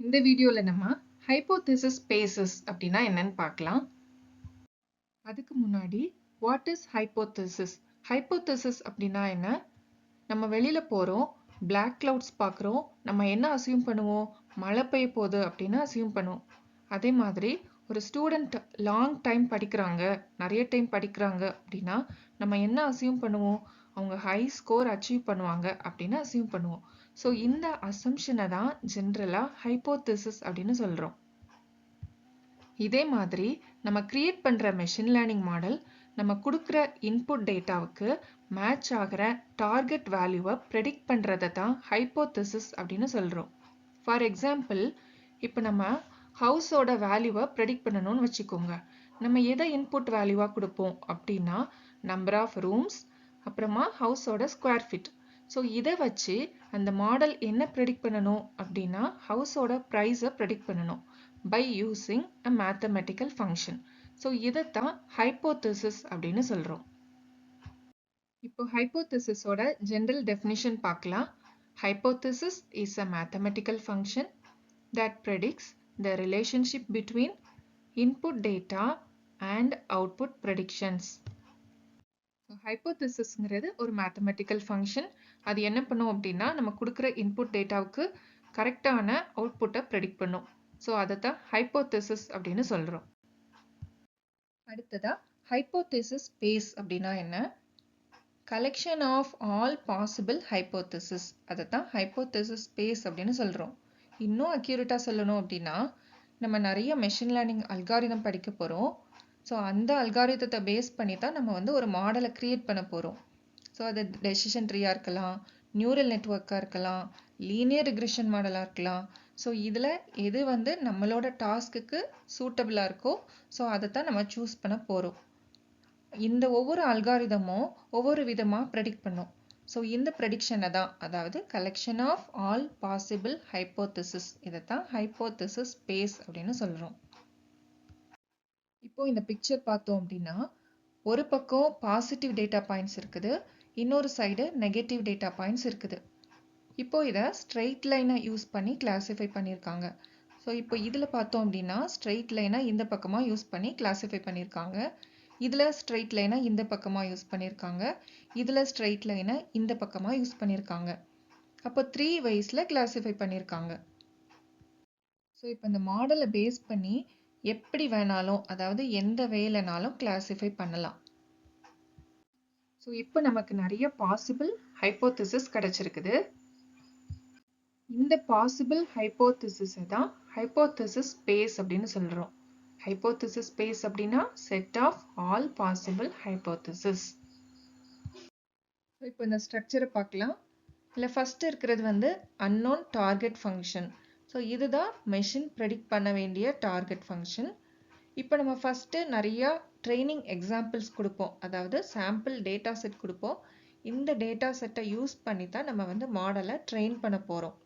இந்த வீடியோல நம்ம ஹைபோதேசிஸ் ஸ்பேசஸ் அப்படின்னா என்னன்னு பார்க்கலாம். அதுக்கு முன்னாடி வாட் இஸ் ஹைபோதேசிஸ்? ஹைபோதேசிஸ் அப்படின்னா என்ன? நம்ம வெளியில போறோம், பிளாக் கிளவுட்ஸ் பார்க்குறோம், நம்ம என்ன அசியூம் பண்ணுவோம்? மழை பெய்ய போகுது அப்படின்னு அசியூம் பண்ணுவோம். அதே மாதிரி ஒரு ஸ்டூடெண்ட் லாங் டைம் படிக்கிறாங்க, நிறைய டைம் படிக்கிறாங்க அப்படின்னா நம்ம என்ன அசியூம் பண்ணுவோம்? அவங்க ஹை ஸ்கோர் அச்சீவ் பண்ணுவாங்க அப்படின்னு அசியூம் பண்ணுவோம். ஸோ இந்த அசம்ஷனை தான் ஜென்ரலாக ஹைபோதேசிஸ் அப்படின்னு சொல்கிறோம். இதே மாதிரி நம்ம கிரியேட் பண்ணுற மெஷின் லேர்னிங் மாடல் நம்ம கொடுக்குற இன்புட் டேட்டாவுக்கு மேட்ச் ஆகிற டார்கெட் வேல்யூவை ப்ரெடிக்ட் பண்ணுறதை தான் ஹைபோதேசிஸ் அப்படின்னு சொல்கிறோம். ஃபார் எக்ஸாம்பிள், இப்போ நம்ம ஹவுஸோட வேல்யூவை ப்ரெடிக்ட் பண்ணணும்னு வச்சுக்கோங்க. நம்ம எதை இன்புட் வேல்யூவாக கொடுப்போம் அப்படின்னா நம்பர் ஆஃப் ரூம்ஸ், அப்புறமா ஹவுஸோட ஸ்கொயர் ஃபீட். ஸோ இதை வச்சு அந்த மாடல் என்ன ப்ரெடிக்ட் பண்ணணும் அப்படின்னா ஹவுஸோட ப்ரைஸை ப்ரெடிக்ட் பண்ணணும் by using a mathematical function. So இதைத்தான் ஹைபோதேசிஸ் அப்படின்னு சொல்கிறோம். இப்போ ஹைபோதேசிஸோட ஜென்ரல் டெஃபினிஷன் பார்க்கலாம். Hypothesis is a mathematical function that predicts the relationship between input data and output predictions. ஹைபோதேசிஸ்ங்கிறது ஒரு மேத்தமெட்டிக்கல் ஃபங்க்ஷன். அது என்ன பண்ணும் அப்படின்னா நம்ம கொடுக்குற இன்புட் டேட்டாவுக்கு கரெக்டான அவுட்புட்டை ப்ரெடிக்ட் பண்ணும். ஸோ அதை தான் ஹைபோதேசிஸ் அப்படின்னு சொல்கிறோம். அடுத்ததா ஹைபோதேசிஸ் ஸ்பேஸ் அப்படின்னா என்ன? Collection of all possible hypothesis, அதை தான் ஹைபோதேசிஸ் ஸ்பேஸ் அப்படின்னு சொல்கிறோம். இன்னும் அக்யூரேட்டாக சொல்லணும் அப்படின்னா நம்ம நிறைய மெஷின் லேர்னிங் அல்காரிதம் படிக்க போகிறோம். ஸோ அந்த அல்காரிதத்தை பேஸ் பண்ணி தான் நம்ம வந்து ஒரு மாடலை க்ரியேட் பண்ண போகிறோம். ஸோ அது டெசிஷன் ட்ரீயாக இருக்கலாம், நியூரல் நெட்வொர்க்காக இருக்கலாம், லீனியர் ரிக்ரெஷன் மாடலாக இருக்கலாம். ஸோ இதில் எது வந்து நம்மளோட டாஸ்க்குக்கு சூட்டபிளாக இருக்கோ ஸோ அதை தான் நம்ம சூஸ் பண்ண போகிறோம். இந்த ஒவ்வொரு அல்காரிதமும் ஒவ்வொரு விதமாக ப்ரெடிக்ட் பண்ணும். ஸோ இந்த ப்ரெடிக்ஷனை தான், அதாவது collection of all possible hypothesis, இதை தான் ஹைபோதேசிஸ் ஸ்பேஸ் அப்படின்னு சொல்கிறோம். இப்போ இந்த பிக்சர் பார்த்தோம் அப்படின்னா ஒரு பக்கம் பாசிட்டிவ் டேட்டா பாயிண்ட்ஸ் இருக்குது, இன்னொரு சைடு நெகட்டிவ் டேட்டா பாயிண்ட்ஸ் இருக்குது. இப்போ இதை ஸ்ட்ரெயிட் லைனை யூஸ் பண்ணி கிளாஸிஃபை பண்ணியிருக்காங்க. ஸோ இப்போ இதில் பார்த்தோம் அப்படின்னா ஸ்ட்ரெயிட் லைனை இந்த பக்கமாக யூஸ் பண்ணி கிளாஸிஃபை பண்ணியிருக்காங்க. இதில் ஸ்ட்ரெயிட் லைனை இந்த பக்கமாக யூஸ் பண்ணியிருக்காங்க. இதில் ஸ்ட்ரெயிட் லைனை இந்த பக்கமாக யூஸ் பண்ணியிருக்காங்க. அப்போ 3 waysல கிளாஸிஃபை பண்ணியிருக்காங்க. ஸோ இப்போ இந்த மாடலை பேஸ் பண்ணி எப்படி வேணாலும், அதாவது எந்த வேலைனாலும் கிளாஸிஃபை பண்ணலாம். ஸோ இப்போ நமக்கு நிறைய பாசிபிள் ஹைபோதேசிஸ் கிடைச்சிருக்குது. இந்த பாசிபிள் ஹைபோதேசிஸை தான் ஹைபோதேசிஸ் ஸ்பேஸ் அப்படின்னு சொல்கிறோம். ஹைபோதேசிஸ் ஸ்பேஸ் அப்படின்னா set of all possible hypothesis. இப்போ இந்த ஸ்ட்ரக்சரை பார்க்கலாம். இல்லை ஃபர்ஸ்ட் இருக்கிறது வந்து அன்னோன் டார்கெட் ஃபங்க்ஷன். ஸோ இதுதான் மெஷின் ப்ரெடிக்ட் பண்ண வேண்டிய டார்கெட் ஃபங்க்ஷன். இப்போ நம்ம ஃபஸ்ட்டு நிறையா ட்ரைனிங் எக்ஸாம்பிள்ஸ் கொடுப்போம், அதாவது சாம்பிள் டேட்டா செட் கொடுப்போம். இந்த டேட்டா செட்டை யூஸ் பண்ணி தான் நம்ம வந்து மாடலை ட்ரெயின் பண்ண போகிறோம்.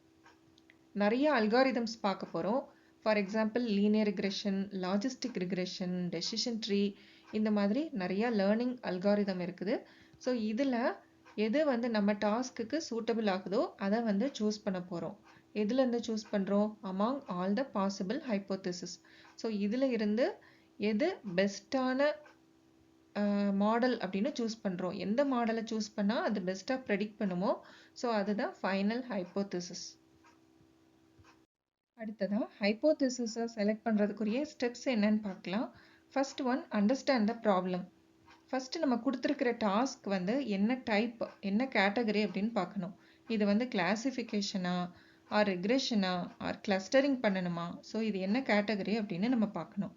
நிறைய அல்காரிதம்ஸ் பார்க்க போகிறோம். For example linear regression, logistic regression, decision tree, இந்த மாதிரி நிறையா லேர்னிங் அல்காரிதம் இருக்குது. ஸோ இதில் எது வந்து நம்ம டாஸ்க்குக்கு சூட்டபிள் ஆகுதோ அதை வந்து சூஸ் பண்ண போகிறோம். எதுலேருந்து சூஸ் பண்ணுறோம்? Among all the possible hypothesis. So இதில் இருந்து எது பெஸ்ட்டான மாடல் அப்படின்னு சூஸ் பண்ணுறோம். எந்த மாடலை சூஸ் பண்ணால் அது பெஸ்ட்டாக ப்ரெடிக்ட் பண்ணுமோ ஸோ அதுதான் ஃபைனல் ஹைபோதேசிஸ். அடுத்ததாக ஹைபோதேசிஸை செலக்ட் பண்ணுறதுக்குரிய ஸ்டெப்ஸ் என்னன்னு பார்க்கலாம். First one, understand the problem. First நம்ம கொடுத்துருக்கிற டாஸ்க் வந்து என்ன டைப், என்ன கேட்டகரி அப்படின்னு பார்க்கணும். இது வந்து கிளாசிஃபிகேஷனா, ஆர் ரெக்ரெஷனா, ஆர் கிளஸ்டரிங் பண்ணணுமா? ஸோ இது என்ன கேட்டகரி அப்படின்னு நம்ம பார்க்கணும்.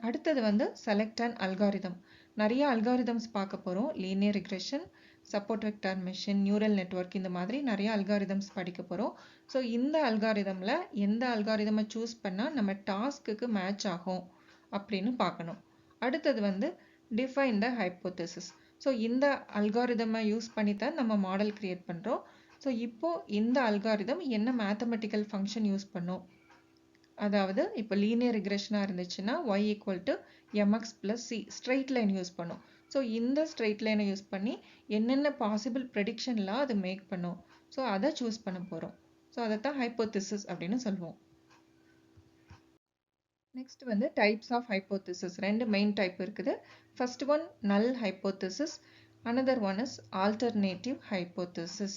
அடுத்தது வந்து செலக்ட் அண்ட் அல்காரிதம். நிறைய அல்காரிதம்ஸ் பார்க்க போகிறோம். Linear regression, support vector machine, neural network, இந்த மாதிரி நிறைய அல்காரிதம்ஸ் படிக்க போகிறோம். ஸோ இந்த அல்காரிதமில் எந்த அல்காரிதமை சூஸ் பண்ணால் நம்ம டாஸ்க்குக்கு மேட்ச் ஆகும் அப்படின்னு பார்க்கணும். அடுத்தது வந்து டிஃபைன் த ஹைபோதேசிஸ். ஸோ இந்த அல்காரிதமை யூஸ் பண்ணி தான் நம்ம மாடல் கிரியேட் பண்ணுறோம். ஸோ இப்போது இந்த அல்காரிதம் என்ன மேத்தமெட்டிக்கல் ஃபங்க்ஷன் யூஸ் பண்ணும்? அதாவது இப்போ லீனியர் ரிக்ரெஷனாக இருந்துச்சுன்னா y = mx + c straight line use பண்ணும். ஸோ இந்த ஸ்ட்ரெயிட் லைனை யூஸ் பண்ணி என்னென்ன பாசிபிள் ப்ரெடிக்ஷன்லாம் அது மேக் பண்ணும், ஸோ அதை சூஸ் பண்ண போகிறோம். ஸோ அதை தான் ஹைபோதேசிஸ் அப்படின்னு சொல்லுவோம். நெக்ஸ்ட் வந்து டைப்ஸ் ஆஃப் ஹைப்போதசிஸ். ரெண்டு மெயின் டைப் இருக்குது. ஃபர்ஸ்ட் ஒன் நல் hypothesis, another one is alternative hypothesis.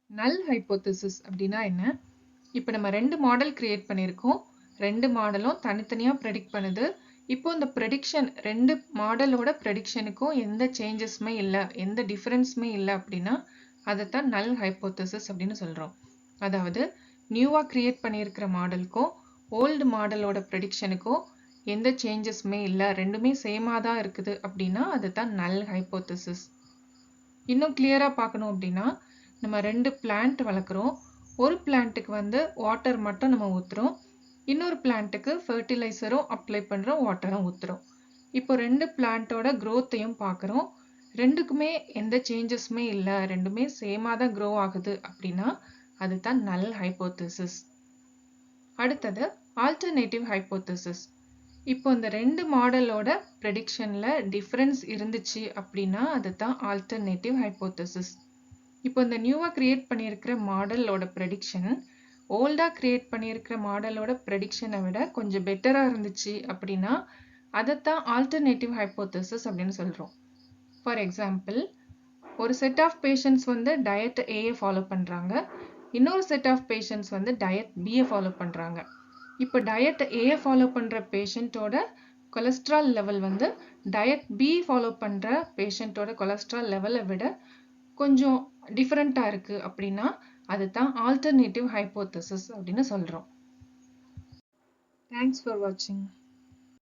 நல் ஹைப்போதசிஸ் அப்படின்னா என்ன? இப்போ நம்ம ரெண்டு மாடல் கிரியேட் பண்ணியிருக்கோம். ரெண்டு மாடலும் தனித்தனியாக ப்ரெடிக்ட் பண்ணுது. இப்போ இந்த ப்ரெடிக்ஷன் ரெண்டு மாடலோட ப்ரெடிக்ஷனுக்கும் எந்த சேஞ்சஸுமே இல்லை, எந்த டிஃபரன்ஸுமே இல்லை அப்படின்னா அதைத்தான் நல் ஹைப்போதசிஸ் அப்படின்னு சொல்கிறோம். அதாவது நியூவாக கிரியேட் பண்ணியிருக்கிற மாடலுக்கும் ஓல்டு மாடலோட ப்ரெடிக்ஷனுக்கும் எந்த சேஞ்சஸுமே இல்லை, ரெண்டுமே சேமாக தான் இருக்குது அப்படின்னா அதுதான் நல் ஹைப்போதசிஸ். இன்னும் கிளியராக பார்க்கணும் அப்படின்னா நம்ம ரெண்டு பிளான்ட் வளர்க்குறோம். ஒரு பிளான்ட்டுக்கு வந்து வாட்டர் மட்டும் நம்ம ஊற்றுறோம், இன்னொரு பிளான்ட்டுக்கு ஃபர்டிலைசரும் அப்ளை பண்ணுறோம், வாட்டரும் ஊற்றுறோம். இப்போ ரெண்டு பிளான்ட்டோட க்ரோத்தையும் பார்க்குறோம். ரெண்டுக்குமே எந்த சேஞ்சஸுமே இல்லை, ரெண்டுமே சேமாக தான் க்ரோ ஆகுது அப்படின்னா அதுதான் நல் ஹைப்போதசிஸ். அடுத்தது ஆல்டர்னேட்டிவ் ஹைப்போதசிஸ். இப்போ இந்த ரெண்டு மாடலோட ப்ரெடிக்ஷனில் டிஃப்ரென்ஸ் இருந்துச்சு அப்படின்னா அதுதான் ஆல்டர்னேட்டிவ் ஹைப்போதசிஸ். இப்போ இந்த நியூவாக கிரியேட் பண்ணியிருக்கிற மாடலோட ப்ரெடிக்ஷன் ஓல்டாக கிரியேட் பண்ணியிருக்கிற மாடலோட ப்ரெடிக்ஷனை விட கொஞ்சம் பெட்டராக இருந்துச்சு அப்படின்னா அதைத்தான் ஆல்டர்னேட்டிவ் ஹைப்போதசிஸ் அப்படின்னு சொல்கிறோம். ஃபார் எக்ஸாம்பிள், ஒரு செட் ஆஃப் பேஷண்ட்ஸ் வந்து டயட் ஏயை ஃபாலோ பண்ணுறாங்க, இன்னொரு செட் ஆஃப் பேஷண்ட்ஸ் வந்து டயட் பியை ஃபாலோ பண்ணுறாங்க. இப்போ டயட் ஏயை ஃபாலோ பண்ணுற பேஷண்ட்டோட கொலஸ்ட்ரால் லெவல் வந்து டயட் பி ஃபாலோ பண்ணுற பேஷண்ட்டோட கொலஸ்ட்ரால் லெவலை விட கொஞ்சம் டிஃப்ரெண்ட்டாக இருக்குது அப்படின்னா அதுதான் ஆல்டர்னேட்டிவ் ஹைப்போதசிஸ் அப்படின்னு சொல்கிறோம். தேங்க்ஸ் ஃபார் வாட்சிங்.